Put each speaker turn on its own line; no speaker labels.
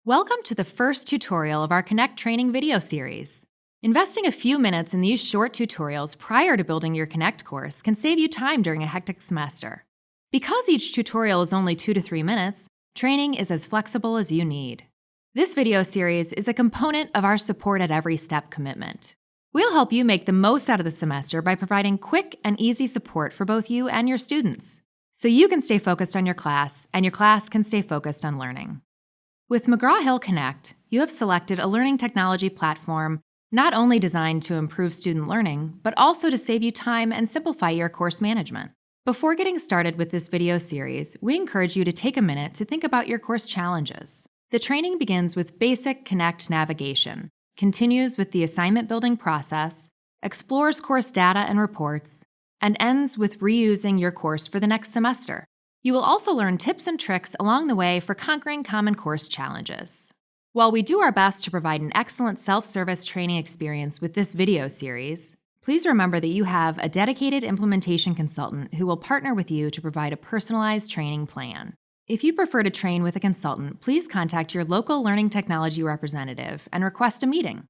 Welcome to the first tutorial of our Connect training video series. Investing a few minutes in these short tutorials prior to building your Connect course can save you time during a hectic semester. Because each tutorial is only 2 to 3 minutes, training is as flexible as you need. This video series is a component of our Support at Every Step commitment. We'll help you make the most out of the semester by providing quick and easy support for both you and your students, so you can stay focused on your class and your class can stay focused on learning. With McGraw-Hill Connect, you have selected a learning technology platform not only designed to improve student learning, but also to save you time and simplify your course management. Before getting started with this video series, we encourage you to take a minute to think about your course challenges. The training begins with basic Connect navigation, continues with the assignment building process, explores course data and reports, and ends with reusing your course for the next semester. You will also learn tips and tricks along the way for conquering common course challenges. While we do our best to provide an excellent self-service training experience with this video series, please remember that you have a dedicated implementation consultant who will partner with you to provide a personalized training plan. If you prefer to train with a consultant, please contact your local learning technology representative and request a meeting.